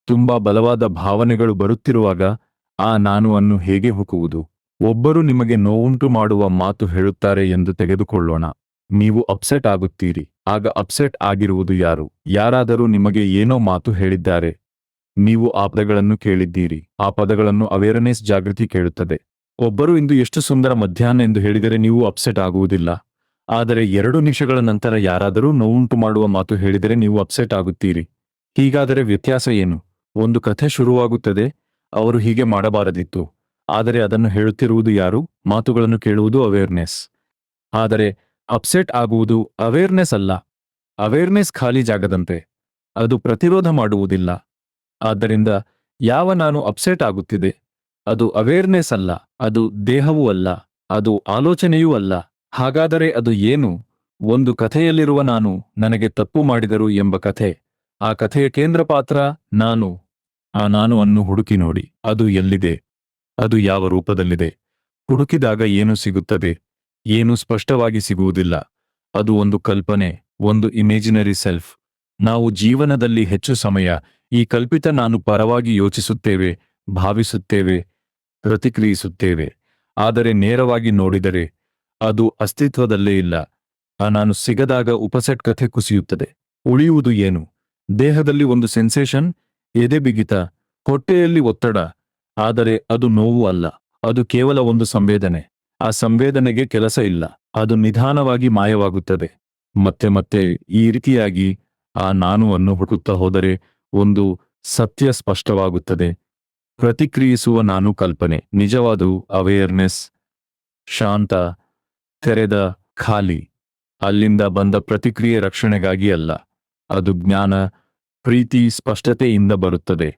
ತುಂಬಾ ಬಲವಾದ ಭಾವನೆಗಳು ಬರುತ್ತಿರುವಾಗ ಆ ನಾನು ಅನ್ನು ಹೇಗೆ ಹುಡುಕುವುದು? ಒಬ್ಬರು ನಿಮಗೆ ನೋವುಂಟು ಮಾಡುವ ಮಾತು ಹೇಳುತ್ತಾರೆ ಎಂದು ತೆಗೆದುಕೊಳ್ಳೋಣ. ನೀವು ಅಪ್ಸೆಟ್ ಆಗುತ್ತೀರಿ. ಆಗ ಅಪ್ಸೆಟ್ ಆಗಿರುವುದು ಯಾರು? ಯಾರಾದರೂ ನಿಮಗೆ ಏನೋ ಮಾತು ಹೇಳಿದ್ದಾರೆ. ನೀವು ಆ ಪದಗಳನ್ನು ಕೇಳಿದ್ದೀರಿ. ಆ ಪದಗಳನ್ನು ಅವೇರ್ನೆಸ್ ಜಾಗೃತಿ ಕೇಳುತ್ತದೆ. ಒಬ್ಬರು ಇಂದು ಎಷ್ಟು ಸುಂದರ ಮಧ್ಯಾಹ್ನ ಎಂದು ಹೇಳಿದರೆ ನೀವು ಅಪ್ಸೆಟ್ ಆಗುವುದಿಲ್ಲ. ಆದರೆ 2 ನಿಮಿಷಗಳ ನಂತರ ಯಾರಾದರೂ ನೋವುಂಟು ಮಾಡುವ ಮಾತು ಹೇಳಿದರೆ ನೀವು ಅಪ್ಸೆಟ್ ಆಗುತ್ತೀರಿ. ಹೀಗಾದರೆ ವ್ಯತ್ಯಾಸ ಏನು? ಒಂದು ಕಥೆ ಶುರುವಾಗುತ್ತದೆ, ಅವರು ಹೀಗೆ ಮಾಡಬಾರದಿತ್ತು. ಆದರೆ ಅದನ್ನು ಹೇಳುತ್ತಿರುವುದು ಯಾರು? ಮಾತುಗಳನ್ನು ಕೇಳುವುದು ಅವೇರ್ನೆಸ್. ಆದರೆ ಅಪ್ಸೆಟ್ ಆಗುವುದು ಅವೇರ್ನೆಸ್ ಅಲ್ಲ. ಅವೇರ್ನೆಸ್ ಖಾಲಿ ಜಾಗದಂತೆ. ಅದು ಪ್ರತಿರೋಧ ಮಾಡುವುದಿಲ್ಲ. ಆದ್ದರಿಂದ ಯಾವ ನಾನು ಅಪ್ಸೆಟ್ ಆಗುತ್ತಿದೆ? ಅದು ಅವೇರ್ನೆಸ್ ಅಲ್ಲ. ಅದು ದೇಹವೂ ಅಲ್ಲ. ಅದು ಆಲೋಚನೆಯೂ ಅಲ್ಲ. ಹಾಗಾದರೆ ಅದು ಏನು? ಒಂದು ಕಥೆಯಲ್ಲಿರುವ ನಾನು, ನನಗೆ ತಪ್ಪು ಮಾಡಿದರು ಎಂಬ ಕಥೆ. ಆ ಕಥೆಯ ಕೇಂದ್ರ ಪಾತ್ರ ನಾನು. ಆ ನಾನು ಅನ್ನು ಹುಡುಕಿ ನೋಡಿ. ಅದು ಎಲ್ಲಿದೆ? ಅದು ಯಾವ ರೂಪದಲ್ಲಿದೆ? ಹುಡುಕಿದಾಗ ಏನು ಸಿಗುತ್ತದೆ? ಏನು ಸ್ಪಷ್ಟವಾಗಿ ಸಿಗುವುದಿಲ್ಲ. ಅದು ಒಂದು ಕಲ್ಪನೆ, ಒಂದು ಇಮೇಜಿನರಿ ಸೆಲ್ಫ್. ನಾವು ಜೀವನದಲ್ಲಿ ಹೆಚ್ಚು ಸಮಯ ಈ ಕಲ್ಪಿತ ನಾನು ಪರವಾಗಿ ಯೋಚಿಸುತ್ತೇವೆ, ಭಾವಿಸುತ್ತೇವೆ, ಪ್ರತಿಕ್ರಿಯಿಸುತ್ತೇವೆ. ಆದರೆ ನೇರವಾಗಿ ನೋಡಿದರೆ ಅದು ಅಸ್ತಿತ್ವದಲ್ಲೇ ಇಲ್ಲ. ಆ ನಾನು ಸಿಗದಾಗ ಉಪಸೆಟ್ ಕಥೆ ಕುಸಿಯುತ್ತದೆ. ಉಳಿಯುವುದು ಏನು? ದೇಹದಲ್ಲಿ ಒಂದು ಸೆನ್ಸೇಷನ್, ಎದೆ ಬಿಗಿತ, ಹೊಟ್ಟೆಯಲ್ಲಿ ಒತ್ತಡ. ಆದರೆ ಅದು ನೋವು ಅಲ್ಲ. ಅದು ಕೇವಲ ಒಂದು ಸಂವೇದನೆ. ಆ ಸಂವೇದನೆಗೆ ಕೆಲಸ ಇಲ್ಲ. ಅದು ನಿಧಾನವಾಗಿ ಮಾಯವಾಗುತ್ತದೆ. ಮತ್ತೆ ಮತ್ತೆ ಈ ರೀತಿಯಾಗಿ ಆ ನಾನು ಅನ್ನು ಹುಡುಕುತ್ತಾ ಹೋದರೆ ಒಂದು ಸತ್ಯ ಸ್ಪಷ್ಟವಾಗುತ್ತದೆ. ಪ್ರತಿಕ್ರಿಯಿಸುವ ನಾನು ಕಲ್ಪನೆ. ನಿಜವಾದ ಅವೇರ್ನೆಸ್ ಶಾಂತ, ತೆರೆದ, ಖಾಲಿ. ಅಲ್ಲಿಂದ ಬಂದ ಪ್ರತಿಕ್ರಿಯೆ ರಕ್ಷಣೆಗಾಗಿ ಅಲ್ಲ. ಅದು ಜ್ಞಾನ, ಪ್ರೀತಿ, ಸ್ಪಷ್ಟತೆಯಿಂದ ಬರುತ್ತದೆ.